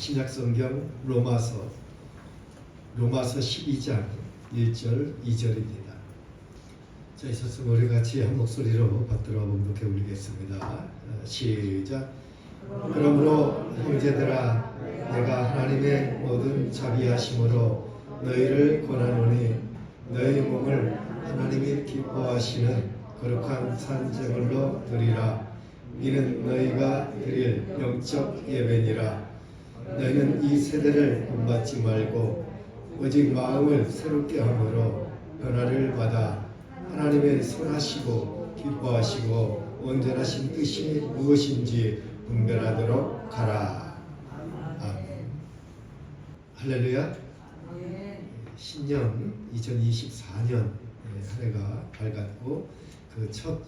신약성경 로마서 12장 1절 2절입니다. 자, 이서서 우리 같이 한 목소리로 받들어 봉독해 올리겠습니다. 시작. 그러므로 형제들아, 내가 하나님의 모든 자비하심으로 너희를 권하노니 너희 몸을 하나님이 기뻐하시는 거룩한 산제물로 드리라. 이는 너희가 드릴 영적 예배니라. 너희는 이 세대를 본받지 말고 오직 마음을 새롭게 함으로 변화를 받아 하나님의 선하시고 기뻐하시고 온전하신 뜻이 무엇인지 분별하도록 하라. 아멘. 할렐루야. 신년 2024년 한 해가 밝았고 그 첫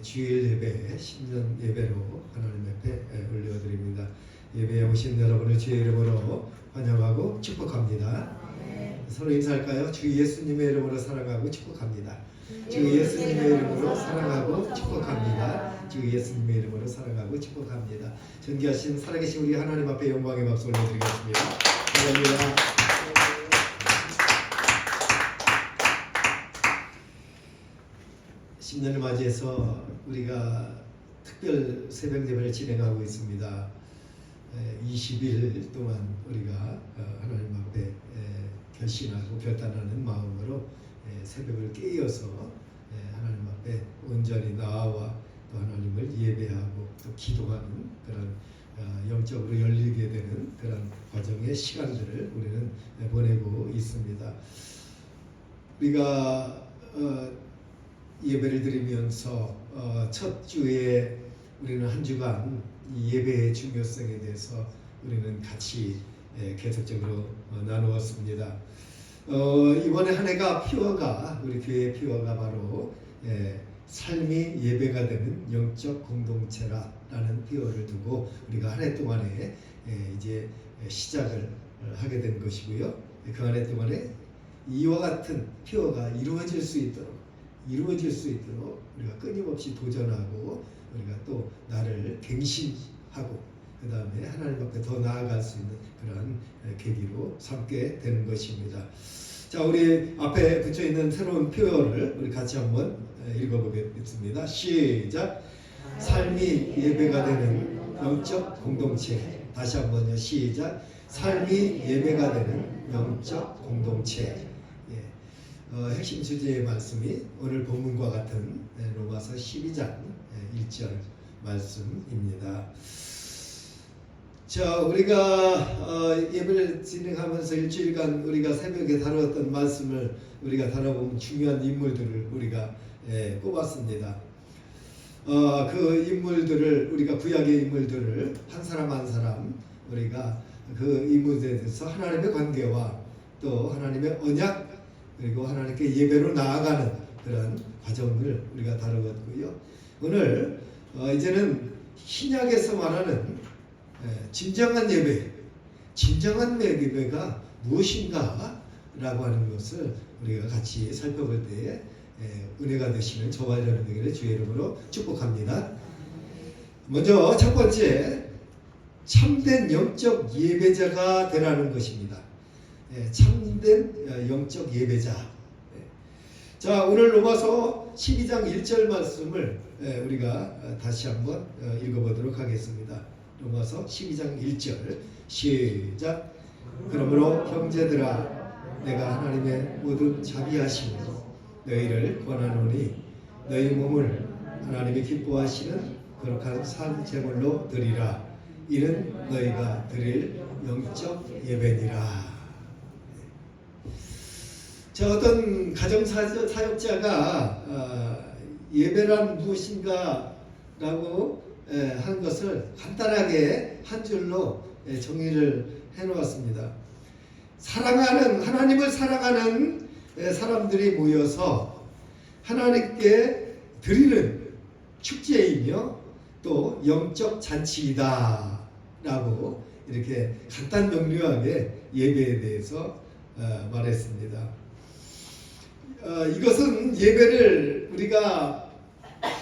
주일 예배, 신년 예배로 하나님 앞에 올려드립니다. 예배에 오신 여러분을 주의 이름으로 환영하고 축복합니다. 서로 인사할까요? 주 예수님의 이름으로 사랑하고 축복합니다. 주 예수님의 이름으로 사랑하고 축복합니다. 주 예수님의 이름으로 사랑하고 축복합니다. 존귀하신 살아계신 우리 하나님 앞에 영광의 박수 올려드리겠습니다. 할렐루야. 신년을 맞이해서 우리가 특별 새벽 예배를 진행하고 있습니다. 20일 동안 우리가 하나님 앞에 결심하고 결단하는 마음으로 새벽을 깨어서 하나님 앞에 온전히 나와 또 하나님을 예배하고 또 기도하는 그런 영적으로 열리게 되는 그런 과정의 시간들을 우리는 보내고 있습니다. 우리가 예배를 드리면서 첫 주에 우리는 한 주간 이 예배의 중요성에 대해서 우리는 같이 계속적으로 나누었습니다. 이번에 한 해가 피어가 우리 교회의 피어가 바로 삶이 예배가 되는 영적 공동체라는 피어를 두고 우리가 한 해 동안에 이제 시작을 하게 된 것이고요. 그 한 해 동안에 이와 같은 피어가 이루어질 수 있도록 우리가 끊임없이 도전하고 우리가 또 나를 갱신하고 그 다음에 하나님 앞에 더 나아갈 수 있는 그런 계기로 삼게 되는 것입니다. 자, 우리 앞에 붙여 있는 새로운 표현을 우리 같이 한번 읽어보겠습니다. 시작. 삶이 예배가 되는 영적 공동체. 다시 한번요. 시작. 삶이 예배가 되는 영적 공동체. 핵심 주제의 말씀이 오늘 본문과 같은 로마서 12장 1절 말씀입니다. 자, 우리가 예배를 진행하면서 일주일간 우리가 새벽에 다루었던 말씀을 우리가 다뤄보면 중요한 인물들을 우리가 꼽았습니다. 그 인물들을 우리가 구약의 인물들을 한 사람 한 사람 우리가 그 인물들에 대해서 하나님의 관계와 또 하나님의 언약 그리고 하나님께 예배로 나아가는 그런 과정을 우리가 다루었고요. 오늘 이제는 신약에서 말하는 진정한 예배가 무엇인가 라고 하는 것을 우리가 같이 살펴볼 때에 은혜가 되시는 저와 여러분에게 주의 이름으로 축복합니다. 먼저 첫 번째, 참된 영적 예배자가 되라는 것입니다. 참된 영적 예배자. 자, 오늘 로마서 12장 1절 말씀을 우리가 다시 한번 읽어보도록 하겠습니다. 로마서 12장 1절 시작. 그러므로 형제들아, 내가 하나님의 모든 자비하심으로 너희를 권하노니 너희 몸을 하나님이 기뻐하시는 거룩한 산 제물로 드리라. 이는 너희가 드릴 영적 예배니라. 자, 어떤 가정사역자가 예배란 무엇인가 라고 한 것을 간단하게 한 줄로 정의를 해놓았습니다. 하나님을 사랑하는 사람들이 모여서 하나님께 드리는 축제이며 또 영적 잔치이다 라고 이렇게 간단 명료하게 예배에 대해서 말했습니다. 이것은 예배를 우리가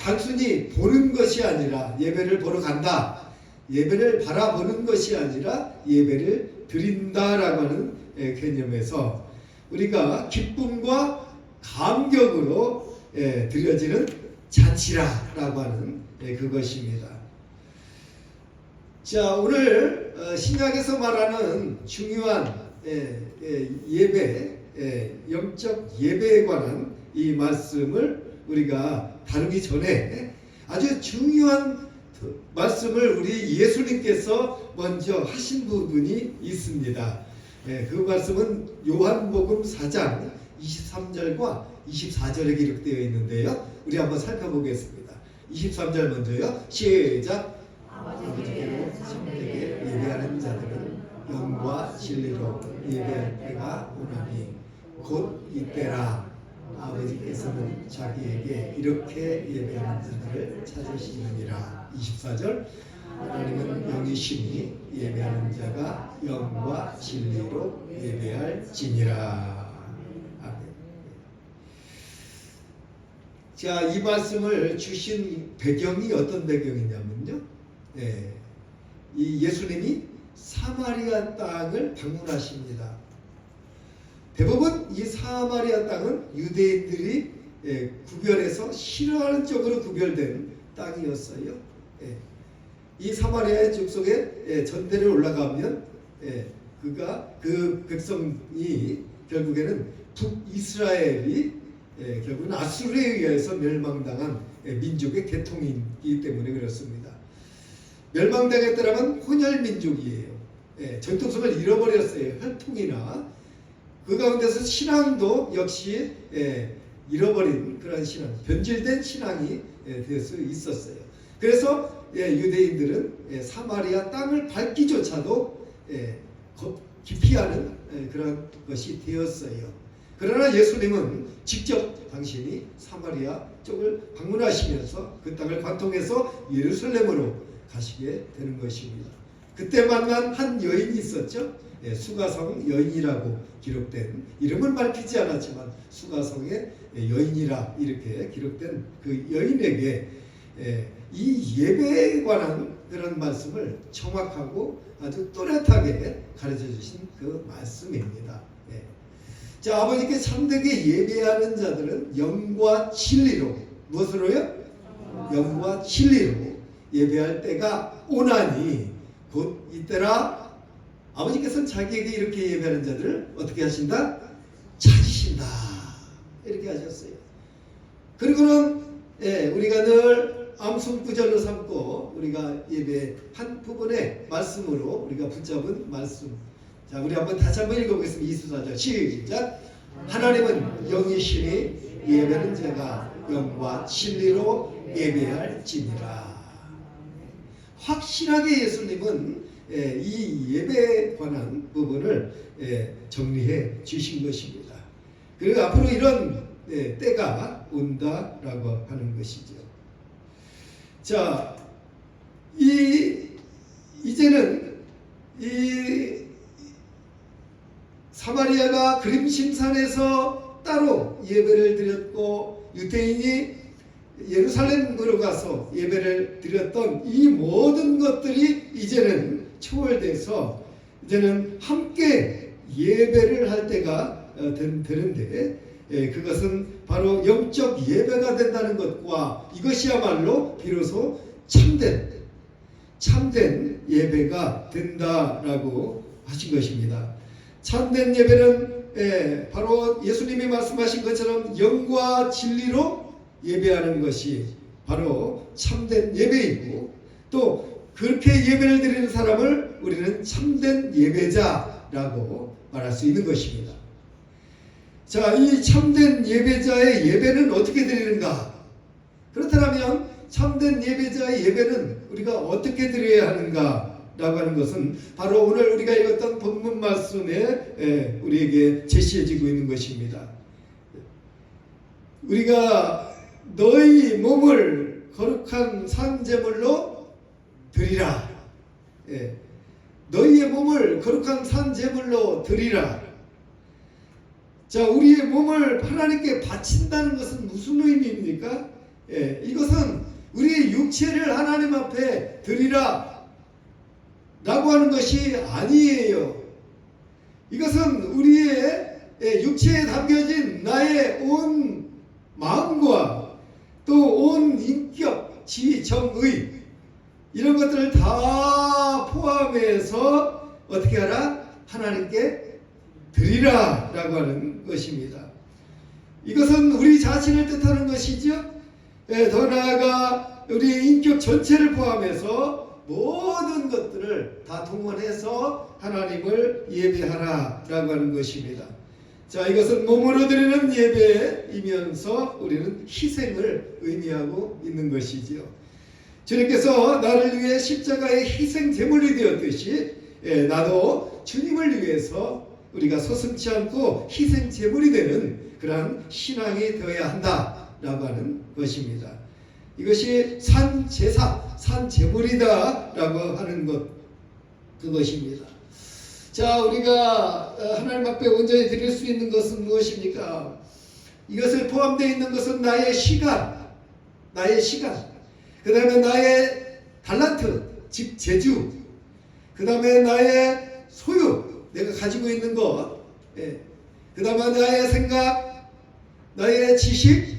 단순히 보는 것이 아니라 예배를 보러 간다. 예배를 바라보는 것이 아니라 예배를 드린다라고 하는 개념에서 우리가 기쁨과 감격으로 드려지는 잔치라고 하는 그것입니다. 자, 오늘 신약에서 말하는 중요한 예배, 영적 예배에 관한 이 말씀을 우리가 다루기 전에 아주 중요한 말씀을 우리 예수님께서 먼저 하신 부분이 있습니다. 그 말씀은 요한복음 4장 23절과 24절에 기록되어 있는데요. 우리 한번 살펴보겠습니다. 23절 먼저요. 시작. 아버지께로 참되게 예배하는 자들은 영과 진리로 예배할 때가 오나니 곧 이때라. 아버지께서는 자기에게 이렇게 예배하는 자들을 찾으시느니라. 24절. 하나님은 영이시니 예배하는 자가 영과 진리로 예배할지니라. 아멘. 자, 이 말씀을 주신 배경이 어떤 배경이냐면요. 이 예수님이 사마리아 땅을 방문하십니다. 대부분 이 사마리아 땅은 유대인들이 구별해서 싫어하는 쪽으로 구별된 땅이었어요. 이 사마리아의 족속에 전대를 올라가면 그 백성이 결국에는 북이스라엘이 결국은 아수르에 의해서 멸망당한 민족의 계통이기 때문에 그렇습니다. 멸망당했더라면 혼혈민족이에요. 전통성을 잃어버렸어요. 혈통이나 그 가운데서 신앙도 역시 잃어버린 그런 신앙, 변질된 신앙이 될 수 있었어요. 그래서 유대인들은 사마리아 땅을 밟기조차도 기피하는 그런 것이 되었어요. 그러나 예수님은 직접 당신이 사마리아 쪽을 방문하시면서 그 땅을 관통해서 예루살렘으로 가시게 되는 것입니다. 그때 만난 한 여인이 있었죠. 수가성 여인이라고 기록된, 이름은 밝히지 않았지만 수가성의 여인이라 이렇게 기록된 그 여인에게 이 예배에 관한 그런 말씀을 정확하고 아주 또렷하게 가르쳐 주신 그 말씀입니다. 자, 아버지께 참되게 예배하는 자들은 영과 진리로, 무엇으로요? 영과 진리로 예배할 때가 오나니 곧 이때라. 아버지께서는 자기에게 이렇게 예배하는 자들을 어떻게 하신다? 찾으신다. 이렇게 하셨어요. 그리고는 우리가 늘 암송구절로 삼고 우리가 예배 한 부분의 말씀으로 우리가 붙잡은 말씀. 자, 우리 한번 다시 한번 읽어보겠습니다. 24절 시작. 하나님은 영이시니 예배는 자가 영과 진리로 예배할지니라. 확실하게 예수님은 이 예배에 관한 부분을 정리해 주신 것입니다. 그리고 앞으로 이런 때가 온다라고 하는 것이죠. 자, 이제는 이 사마리아가 그림심산에서 따로 예배를 드렸고 유대인이 예루살렘으로 가서 예배를 드렸던 이 모든 것들이 이제는 초월돼서 이제는 함께 예배를 할 때가 되는데 그것은 바로 영적 예배가 된다는 것과 이것이야말로 비로소 참된 예배가 된다라고 하신 것입니다. 참된 예배는 바로 예수님이 말씀하신 것처럼 영과 진리로 예배하는 것이 바로 참된 예배이고, 또 그렇게 예배를 드리는 사람을 우리는 참된 예배자라고 말할 수 있는 것입니다. 자, 이 참된 예배자의 예배는 어떻게 드리는가? 그렇다면 참된 예배자의 예배는 우리가 어떻게 드려야 하는가? 라고 하는 것은 바로 오늘 우리가 읽었던 본문 말씀에 우리에게 제시해지고 있는 것입니다. 우리가 너희 몸을 거룩한 산제물로 드리라. 너희의 몸을 거룩한 산제물로 드리라. 자, 우리의 몸을 하나님께 바친다는 것은 무슨 의미입니까? 이것은 우리의 육체를 하나님 앞에 드리라. 라고 하는 것이 아니에요. 이것은 우리의 육체에 담겨진 나의 온 마음과 또 온 인격, 지, 정의 이런 것들을 다 포함해서 어떻게 하라? 하나님께 드리라 라고 하는 것입니다. 이것은 우리 자신을 뜻하는 것이죠. 더 나아가 우리의 인격 전체를 포함해서 모든 것들을 다 동원해서 하나님을 예배하라 라고 하는 것입니다. 자, 이것은 몸으로 드리는 예배이면서 우리는 희생을 의미하고 있는 것이지요. 주님께서 나를 위해 십자가의 희생 제물이 되었듯이 나도 주님을 위해서 우리가 서슴지 않고 희생 제물이 되는 그러한 신앙이 되어야 한다라고 하는 것입니다. 이것이 산제사, 산제물이다라고 하는 것, 그것입니다. 자, 우리가 하나님 앞에 온전히 드릴 수 있는 것은 무엇입니까? 이것을 포함되어 있는 것은 나의 시간, 그 다음에 나의 달란트, 즉 재주, 그 다음에 나의 소유, 내가 가지고 있는 것, 그 다음에 나의 생각, 나의 지식,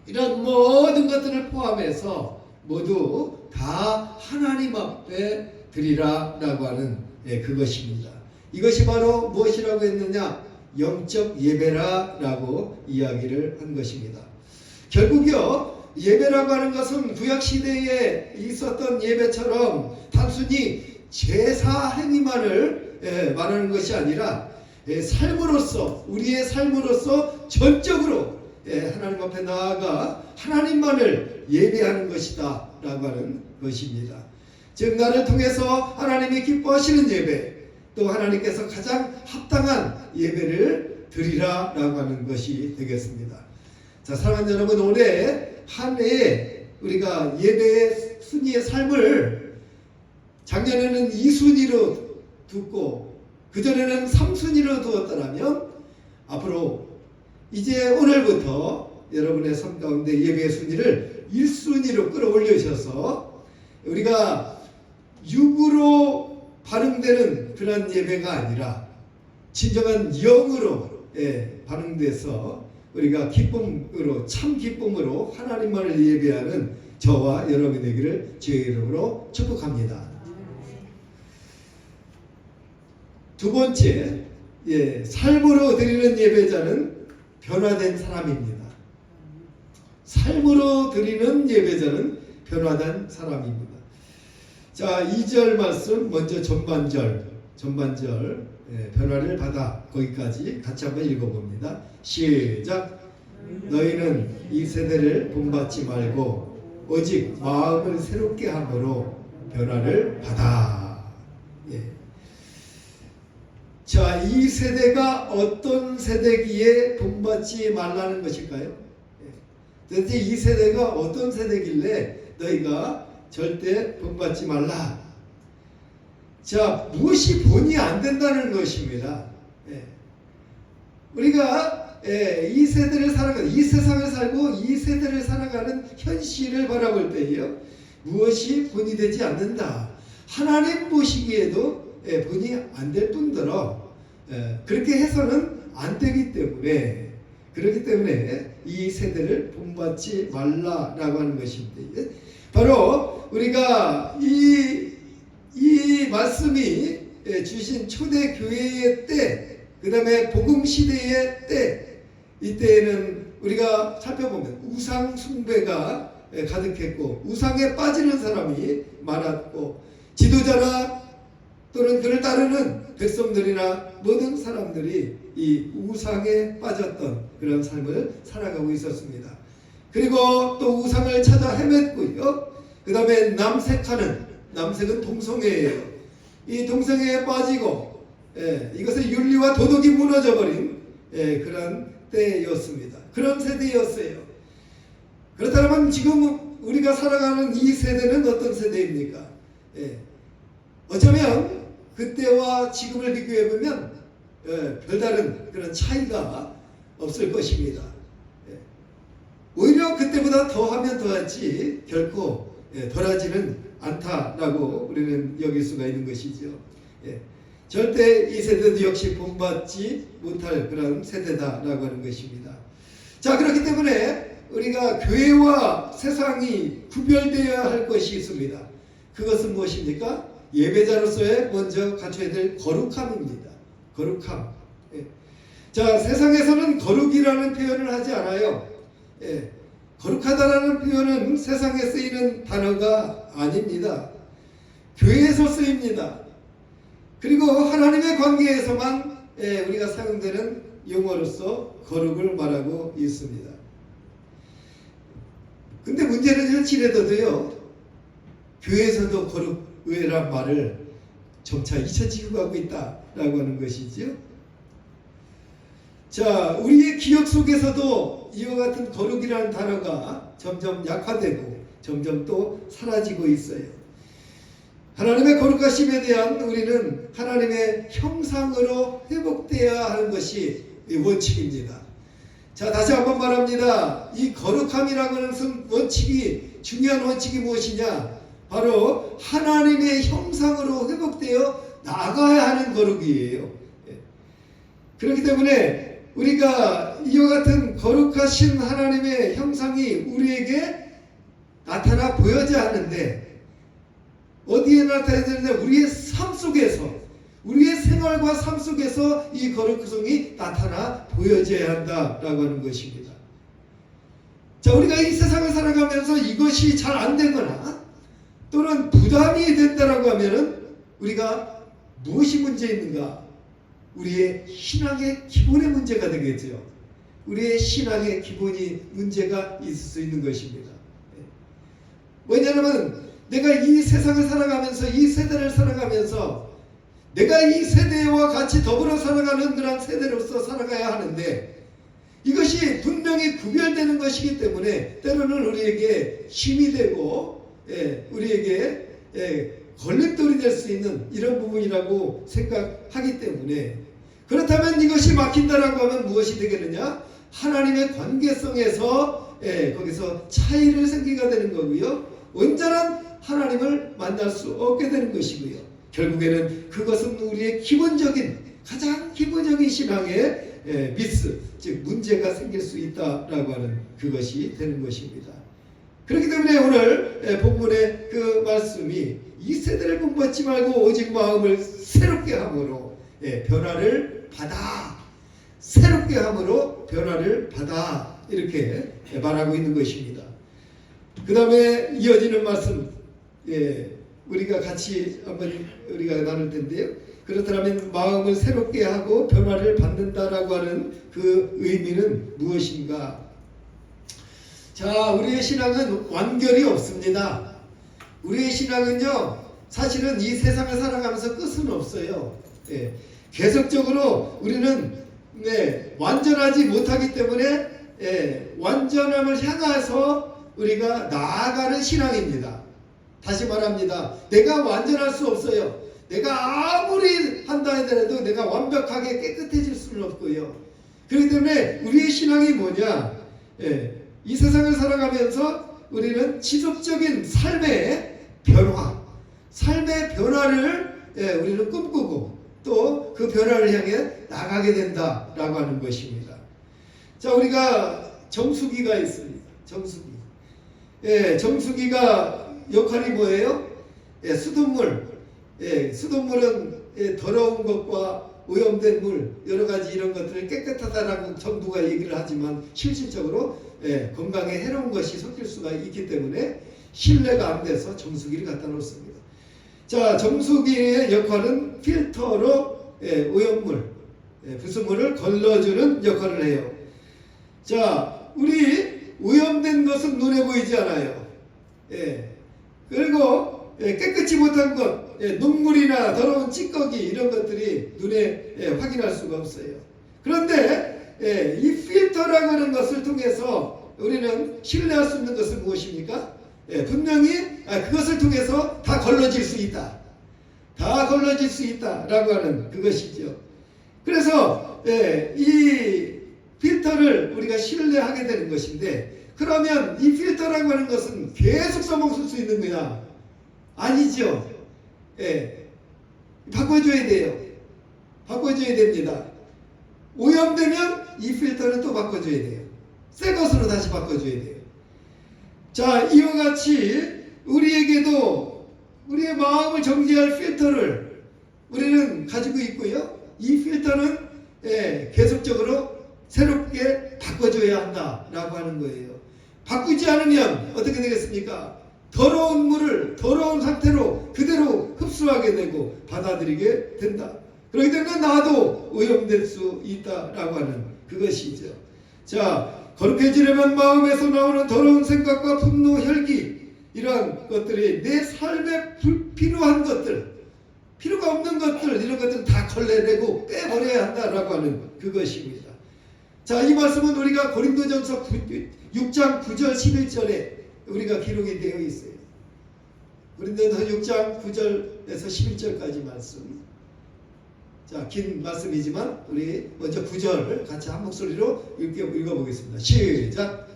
이런 모든 것들을 포함해서 모두 다 하나님 앞에 드리라 라고 하는 그것입니다. 이것이 바로 무엇이라고 했느냐? 영적 예배라 라고 이야기를 한 것입니다. 결국요, 예배라고 하는 것은 구약시대에 있었던 예배처럼 단순히 제사 행위만을 말하는 것이 아니라 삶으로서, 우리의 삶으로서 전적으로 하나님 앞에 나아가 하나님만을 예배하는 것이다 라고 하는 것입니다. 즉 나를 통해서 하나님이 기뻐하시는 예배, 또 하나님께서 가장 합당한 예배를 드리라 라고 하는 것이 되겠습니다. 자, 사랑하는 여러분, 올해 한 해에 우리가 예배의 순위의 삶을 작년에는 2순위로 두고 그전에는 3순위로 두었더라면 앞으로 이제 오늘부터 여러분의 삶 가운데 예배의 순위를 1순위로 끌어올리셔서 우리가 육으로 반응되는 그런 예배가 아니라 진정한 영으로 반응돼서 우리가 기쁨으로, 참 기쁨으로 하나님만을 예배하는 저와 여러분이 되기를 주의 이름으로 축복합니다. 두 번째, 삶으로 드리는 예배자는 변화된 사람입니다. 삶으로 드리는 예배자는 변화된 사람입니다. 자, 2절 말씀 먼저 전반절 변화를 받아, 거기까지 같이 한번 읽어봅니다. 시작. 너희는 이 세대를 본받지 말고 오직 마음을 새롭게 함으로 변화를 받아. 자, 이 세대가 어떤 세대기에 본받지 말라는 것일까요? 도대체 이 세대가 어떤 세대길래 너희가 절대 본받지 말라. 자, 무엇이 본이 안 된다는 것입니다. 우리가 이 세대를 살아가는, 이 세상을 살고 이 세대를 살아가는 현실을 바라볼 때에요, 무엇이 본이 되지 않는다. 하나님 보시기에도 본이 안 될 뿐더러 그렇게 해서는 안 되기 때문에, 그렇기 때문에 이 세대를 본받지 말라라고 하는 것입니다. 바로 우리가 이 말씀이 주신 초대교회의 때, 그 다음에 복음시대의 때, 이때에는 우리가 살펴보면 우상 숭배가 가득했고 우상에 빠지는 사람이 많았고 지도자나 또는 그를 따르는 백성들이나 모든 사람들이 이 우상에 빠졌던 그런 삶을 살아가고 있었습니다. 그리고 또 우상을 찾아 헤맸고요. 그 다음에 남색은 동성애예요. 이 동성애에 빠지고 이것의 윤리와 도덕이 무너져버린 그런 때였습니다. 그런 세대였어요. 그렇다면 지금 우리가 살아가는 이 세대는 어떤 세대입니까? 어쩌면 그때와 지금을 비교해보면 별다른 그런 차이가 없을 것입니다. 오히려 그때보다 더하면 더하지 결코 덜하지는 않다라고 우리는 여길 수가 있는 것이죠. 절대 이 세대도 역시 본받지 못할 그런 세대다라고 하는 것입니다. 자, 그렇기 때문에 우리가 교회와 세상이 구별되어야 할 것이 있습니다. 그것은 무엇입니까? 예배자로서의 먼저 갖춰야 될 거룩함입니다. 거룩함. 자, 세상에서는 거룩이라는 표현을 하지 않아요. 거룩하다라는 표현은 세상에 쓰이는 단어가 아닙니다. 교회에서 쓰입니다. 그리고 하나님의 관계에서만 우리가 사용되는 용어로서 거룩을 말하고 있습니다. 근데 문제는 현실에도요, 교회에서도 거룩이란 말을 점차 잊혀지고 가고 있다라고 하는 것이죠. 자, 우리의 기억 속에서도 이와 같은 거룩이라는 단어가 점점 약화되고 점점 또 사라지고 있어요. 하나님의 거룩하심에 대한 우리는 하나님의 형상으로 회복되어야 하는 것이 원칙입니다. 자, 다시 한번 말합니다. 이 거룩함이라고 하는 원칙이, 중요한 원칙이 무엇이냐? 바로 하나님의 형상으로 회복되어 나가야 하는 거룩이에요. 그렇기 때문에 우리가 이와 같은 거룩하신 하나님의 형상이 우리에게 나타나 보여져야 하는데, 어디에 나타나야 되는데, 우리의 삶 속에서, 우리의 생활과 삶 속에서 이 거룩성이 나타나 보여져야 한다라고 하는 것입니다. 자, 우리가 이 세상을 살아가면서 이것이 잘 안 되거나 또는 부담이 된다라고 하면은 우리가 무엇이 문제 있는가? 우리의 신앙의 기본의 문제가 되겠죠. 우리의 신앙의 기본이 문제가 있을 수 있는 것입니다. 왜냐하면 내가 이 세상을 살아가면서, 이 세대를 살아가면서 내가 이 세대와 같이 더불어 살아가는 그런 세대로서 살아가야 하는데, 이것이 분명히 구별되는 것이기 때문에 때로는 우리에게 힘이 되고 우리에게 걸림돌이 될 수 있는 이런 부분이라고 생각하기 때문에, 그렇다면 이것이 막힌다라고 하면 무엇이 되겠느냐? 하나님의 관계성에서 거기서 차이를 생기게 되는 거고요, 온전한 하나님을 만날 수 없게 되는 것이고요, 결국에는 그것은 우리의 기본적인, 가장 기본적인 신앙의 미스, 즉 문제가 생길 수 있다라고 하는 그것이 되는 것입니다. 그렇기 때문에 오늘 본문의 그 말씀이 이 세대를 본받지 말고 오직 마음을 새롭게 함으로 변화를 받아, 새롭게 함으로 변화를 받아, 이렇게 말하고 있는 것입니다. 그 다음에 이어지는 말씀, 우리가 같이 한번 우리가 나눌 텐데요. 그렇다면 마음을 새롭게 하고 변화를 받는다라고 하는 그 의미는 무엇인가? 자, 우리의 신앙은 완결이 없습니다. 우리의 신앙은요, 사실은 이 세상을 살아가면서 끝은 없어요. 계속적으로 우리는 완전하지 못하기 때문에 완전함을 향해서 우리가 나아가는 신앙입니다. 다시 말합니다. 내가 완전할 수 없어요. 내가 아무리 한다 하더라도 내가 완벽하게 깨끗해질 수는 없고요. 그렇기 때문에 우리의 신앙이 뭐냐? 이 세상을 살아가면서 우리는 지속적인 삶의 변화, 삶의 변화를 우리는 꿈꾸고 또 그 변화를 향해 나가게 된다라고 하는 것입니다. 자, 우리가 정수기가 있습니다. 정수기. 정수기가 역할이 뭐예요? 수돗물. 수돗물은 더러운 것과 오염된 물, 여러 가지 이런 것들을 깨끗하다라고 정부가 얘기를 하지만 실질적으로 건강에 해로운 것이 섞일 수가 있기 때문에 신뢰가 안 돼서 정수기를 갖다 놓습니다. 자, 정수기의 역할은 필터로 오염물, 불순물을 걸러주는 역할을 해요. 자, 우리 오염된 것은 눈에 보이지 않아요. 그리고 깨끗이 못한 것, 눈물이나 더러운 찌꺼기 이런 것들이 눈에 확인할 수가 없어요. 그런데 이 필터라고 하는 것을 통해서 우리는 신뢰할 수 있는 것은 무엇입니까? 분명히 그것을 통해서 다 걸러질 수 있다. 다 걸러질 수 있다라고 하는 그것이죠. 그래서 이 필터를 우리가 신뢰하게 되는 것인데, 그러면 이 필터라고 하는 것은 계속 써먹을 수 있는 거야? 아니죠. 예. 바꿔줘야 돼요. 바꿔줘야 됩니다. 오염되면 이 필터는 또 바꿔줘야 돼요. 새 것으로 다시 바꿔줘야 돼요. 자, 이와 같이 우리에게도 우리의 마음을 정지할 필터를 우리는 가지고 있고요. 이 필터는 계속적으로 새롭게 바꿔줘야 한다라고 하는 거예요. 바꾸지 않으면 어떻게 되겠습니까? 더러운 물을 더러운 상태로 그대로 흡수하게 되고 받아들이게 된다. 그렇기 때문에 나도 오염될 수 있다라고 하는 그것이죠. 자, 거룩해지려면 마음에서 나오는 더러운 생각과 분노, 혈기 이러한 것들이 내 삶에 불필요한 것들, 필요가 없는 것들, 이런 것들은 다 걸러내고 빼버려야 한다라고 하는 그것입니다. 자, 이 말씀은 우리가 고린도전서 6장 9절 11절에 우리가 기록이 되어 있어요. 고린도전서 6장 9절에서 11절까지 말씀. 자, 긴 말씀이지만 우리 먼저 9절을 같이 한 목소리로 읽어보겠습니다. 시작.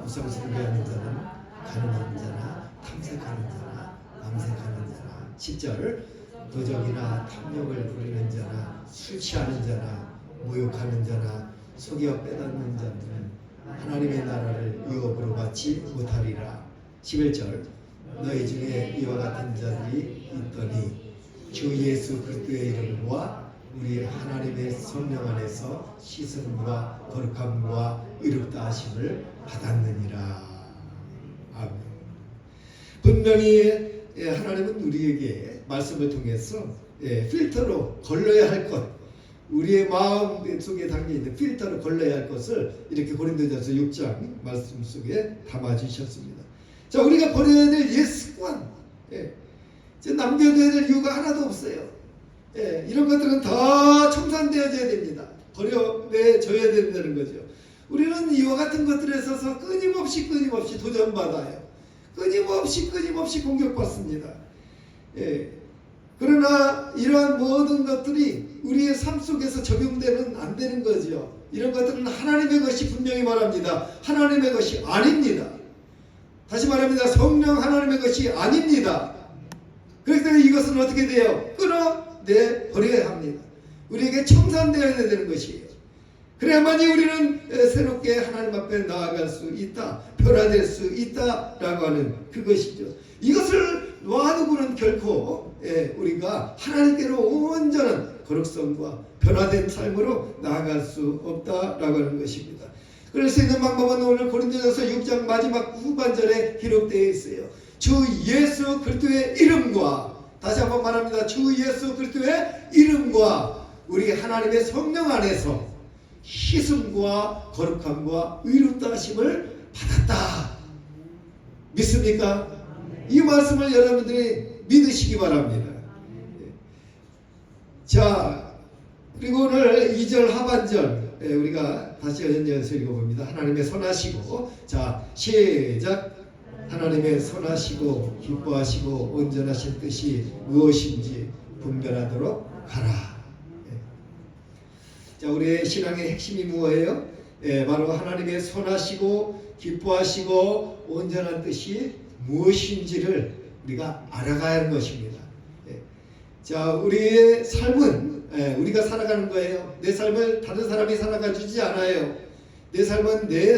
우상 숭배하는 자는 가늠하는 자나 탐색하는 자나 남색하는 자나 10절 도적이나 탐욕을 부리는 자나 술 취하는 자나 모욕하는 자나 속여 빼앗는 자는 하나님의 나라를 유업으로 받지 못하리라. 11절 너희 중에 이와 같은 자들이 있더니 주 예수 그리스도의 이름과 우리 하나님의 성령 안에서 씻음과 거룩함과 의롭다 하심을 받았느니라. 아멘. 분명히 하나님은 우리에게 말씀을 통해서 필터로 걸러야 할 것, 우리의 마음 속에 담겨있는 필터로 걸러야 할 것을 이렇게 고린도전서 6장 말씀 속에 담아주셨습니다. 자, 우리가 버려야 될 옛 습관, 남겨둬야 될 이유가 하나도 없어요. 이런 것들은 다 청산되어져야 됩니다. 버려내줘야 된다는 거죠. 우리는 이와 같은 것들에 있어서 끊임없이 도전받아요. 끊임없이 공격받습니다. 그러나 이러한 모든 것들이 우리의 삶 속에서 적용되면 안 되는 거죠. 이런 것들은 하나님의 것이 분명히 말합니다. 하나님의 것이 아닙니다. 다시 말합니다. 성령 하나님의 것이 아닙니다. 그렇기 때문에 이것은 어떻게 돼요? 끊어내버려야 합니다. 우리에게 청산되어야 되는 것이에요. 그래야만이 우리는 새롭게 하나님 앞에 나아갈 수 있다, 변화될 수 있다라고 하는 그것이죠. 이것을 놔두고는 결코 우리가 하나님께로 온전한 거룩성과 변화된 삶으로 나아갈 수 없다라고 하는 것입니다. 그럴 수 있는 방법은 오늘 고린도전서 6장 마지막 후반절에 기록되어 있어요. 주 예수 그리스도의 이름과, 다시 한번 말합니다. 주 예수 그리스도의 이름과 우리 하나님의 성령 안에서 씻음과 거룩함과 의롭다 하심을 받았다. 믿습니까? 이 말씀을 여러분들이 믿으시기 바랍니다. 자, 그리고 오늘 2절 하반절 우리가 다시 연이어서 읽어봅니다. 하나님의 선하시고, 자, 시작. 하나님의 선하시고 기뻐하시고 온전하신 뜻이 무엇인지 분별하도록 하라. 자, 우리의 신앙의 핵심이 무엇이에요? 바로 하나님의 선하시고 기뻐하시고 온전한 뜻이 무엇인지를 우리가 알아가야 하는 것입니다. 자, 우리의 삶은 우리가 살아가는 거예요. 내 삶을 다른 사람이 살아가 주지 않아요. 내 삶은 내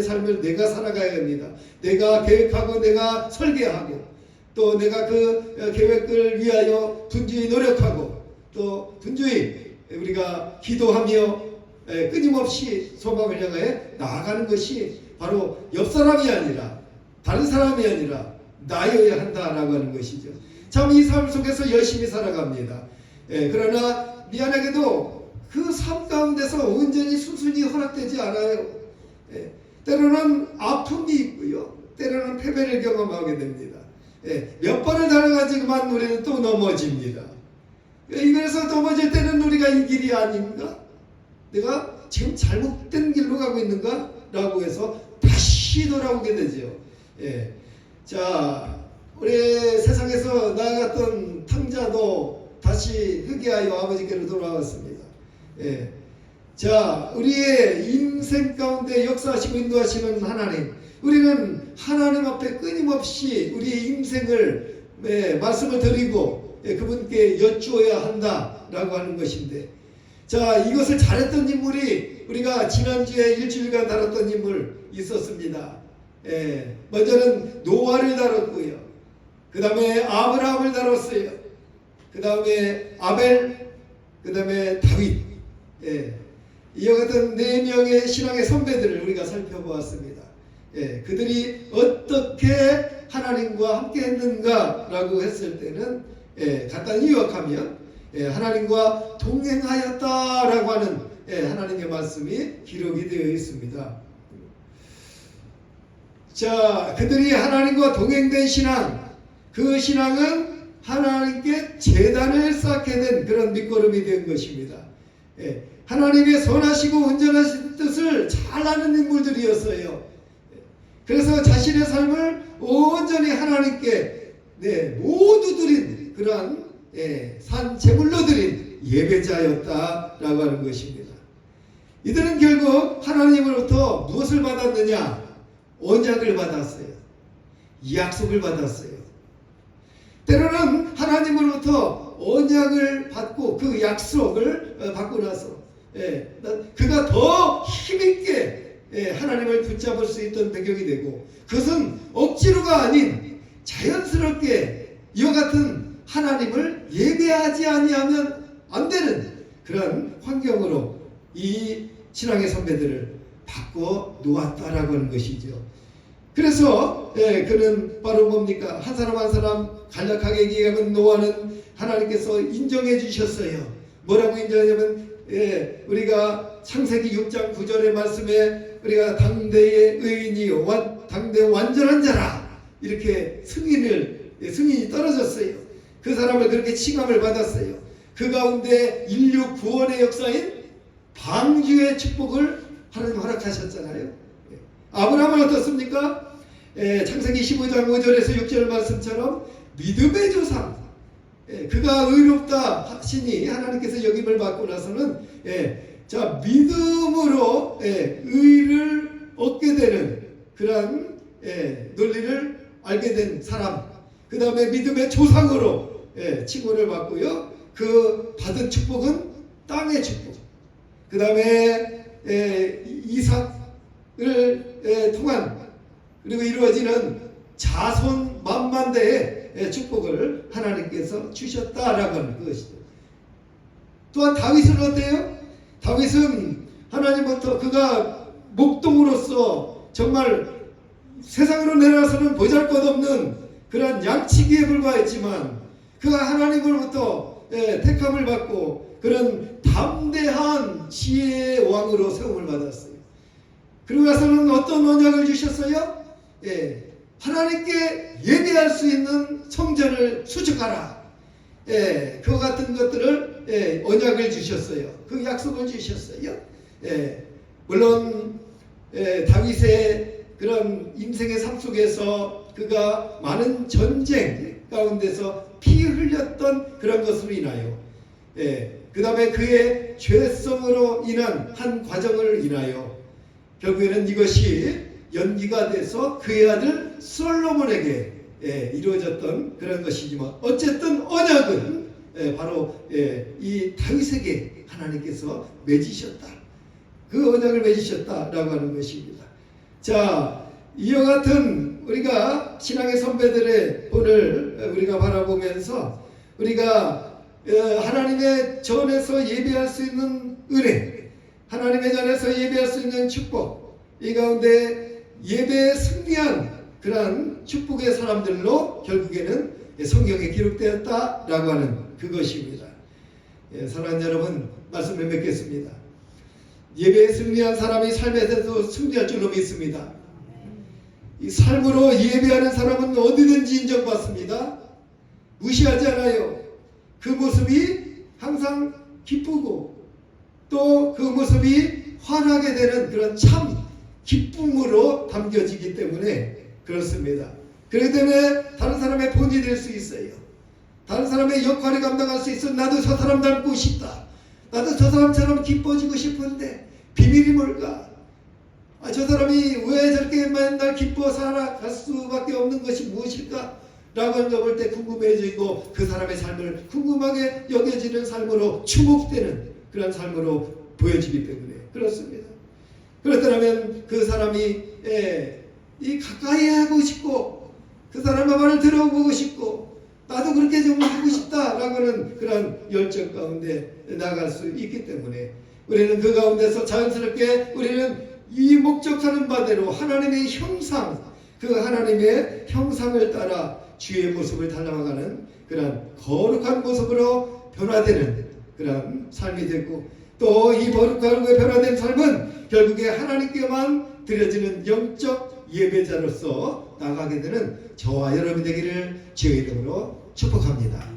삶을 내가 살아가야 합니다. 내가 계획하고 내가 설계하고 또 내가 그 계획을 위하여 분주히 노력하고 또 분주히 우리가 기도하며 끊임없이 소망을 향해 나아가는 것이 바로 옆 사람이 아니라 다른 사람이 아니라 나여야 한다라고 하는 것이죠. 참 이 삶 속에서 열심히 살아갑니다. 그러나 미안하게도 그 삶 가운데서 온전히 순순히 허락되지 않아요. 때로는 아픔이 있고요. 때로는 패배를 경험하게 됩니다. 몇 번을 달아가지고만 우리는 또 넘어집니다. 이거에서 넘어질 때는 우리가 이 길이 아닌가? 내가 지금 잘못된 길로 가고 있는가? 라고 해서 다시 돌아오게 되죠. 자, 우리 세상에서 나아갔던 탕자도 다시 회개하여 아버지께로 돌아왔습니다. 예. 자, 우리의 인생 가운데 역사하시고 인도하시는 하나님, 우리는 하나님 앞에 끊임없이 우리의 인생을 말씀을 드리고 그분께 여쭈어야 한다라고 하는 것인데, 자, 이것을 잘했던 인물이 우리가 지난주에 일주일간 다뤘던 인물 있었습니다. 먼저는 노아를 다뤘고요. 그 다음에 아브라함을 다뤘어요. 그 다음에 아벨, 그 다음에 다윗. 이와 같은 4명의 신앙의 선배들을 우리가 살펴보았습니다. 그들이 어떻게 하나님과 함께 했는가라고 했을 때는 간단히 요약하면 하나님과 동행하였다라고 하는 하나님의 말씀이 기록이 되어 있습니다. 자, 그들이 하나님과 동행된 신앙, 그 신앙은 하나님께 제단을 쌓게 된 그런 밑거름이 된 것입니다. 하나님의 선하시고 온전하신 뜻을 잘 아는 인물들이었어요. 그래서 자신의 삶을 온전히 하나님께 모두 드린 그러한 산 제물로 드린 예배자였다라고 하는 것입니다. 이들은 결국 하나님으로부터 무엇을 받았느냐? 언약을 받았어요. 약속을 받았어요. 때로는 하나님으로부터 언약을 받고 그 약속을 받고 나서 그가 더 힘있게 하나님을 붙잡을 수 있던 배경이 되고, 그것은 억지로가 아닌 자연스럽게 이와 같은 하나님을 예배하지 아니하면 안 되는 그런 환경으로 이 신앙의 선배들을 바꿔 놓았다라고 하는 것이죠. 그래서 그는 바로 뭡니까? 한 사람 한 사람 간략하게 얘기하면 노아는 하나님께서 인정해 주셨어요. 뭐라고 인정하냐면 우리가 창세기 6장 9절의 말씀에 우리가 당대의 의인이요 당대 완전한 자라 이렇게 승인이 떨어졌어요. 그 사람을 그렇게 칭함을 받았어요. 그 가운데 인류 구원의 역사인 방주의 축복을 하나님 허락하셨잖아요. 아브라함은 어떻습니까? 창세기 15장 5절에서 6절 말씀처럼 믿음의 조상, 그가 의롭다 하시니 하나님께서 여김을 받고 나서는 자, 믿음으로 의를 얻게 되는 그러한 논리를 알게 된 사람, 그 다음에 믿음의 조상으로 칭호를 받고요. 그 받은 축복은 땅의 축복, 그 다음에 이삭을 통한 그리고 이루어지는 자손 만만대의 축복을 하나님께서 주셨다라고 하는 것이죠. 또한 다윗은 어때요? 다윗은 하나님부터 그가 목동으로서 정말 세상으로 내려와서는 보잘것없는 그런 양치기에 불과했지만 그가 하나님으로부터 택함을 받고 그런 담대한 지혜의 왕으로 세움을 받았어요. 그리고 나서는 어떤 언약을 주셨어요? 하나님께 예배할 수 있는 성전을 수축하라. 그와 같은 것들을 언약을 주셨어요. 그 약속을 주셨어요. 물론 다윗의 그런 인생의 삶 속에서 그가 많은 전쟁 가운데서 피 흘렸던 그런 것으로 인하여 그 다음에 그의 죄성으로 인한 한 과정을 인하여 결국에는 이것이 연기가 돼서 그의 아들 솔로몬에게 이루어졌던 그런 것이지만 어쨌든 언약은 바로 이 다윗에게 하나님께서 맺으셨다. 그 언약을 맺으셨다라고 하는 것입니다. 자, 이와 같은 우리가 신앙의 선배들의 본을 우리가 바라보면서 우리가 하나님의 전에서 예배할 수 있는 은혜, 하나님의 전에서 예배할 수 있는 축복, 이 가운데 예배에 승리한 그러한 축복의 사람들로 결국에는 성경에 기록되었다라고 하는 그것입니다. 사랑하는 여러분, 말씀을 맺겠습니다. 예배에 승리한 사람이 삶에서도 승리할 줄로 믿습니다. 이 삶으로 예배하는 사람은 어디든지 인정받습니다. 무시하지 않아요. 그 모습이 항상 기쁘고 또 그 모습이 환하게 되는 그런 참 기쁨으로 담겨지기 때문에 그렇습니다. 그렇기 때문에 다른 사람의 본이 될 수 있어요. 다른 사람의 역할을 감당할 수 있어. 나도 저 사람 닮고 싶다. 나도 저 사람처럼 기뻐지고 싶은데 비밀이 뭘까? 저 사람이 왜 저렇게 맨날 기뻐 살아갈 수밖에 없는 것이 무엇일까? 라고 하는 거 볼 때 궁금해지고 그 사람의 삶을 궁금하게 여겨지는 삶으로 주목되는 그런 삶으로 보여지기 때문에 그렇습니다. 그렇다면 그 사람이 이 가까이 하고 싶고 그 사람의 말을 들어보고 싶고 나도 그렇게 좀 하고 싶다라고 하는 그런 열정 가운데 나갈 수 있기 때문에 우리는 그 가운데서 자연스럽게 우리는 이 목적하는 바대로 하나님의 형상, 그 하나님의 형상을 따라 주의 모습을 닮아가는 그런 거룩한 모습으로 변화되는 그런 삶이 되고 또 이 거룩하고 변화된 삶은 결국에 하나님께만 드려지는 영적 예배자로서 나가게 되는 저와 여러분 되기를 주의 이름으로 축복합니다.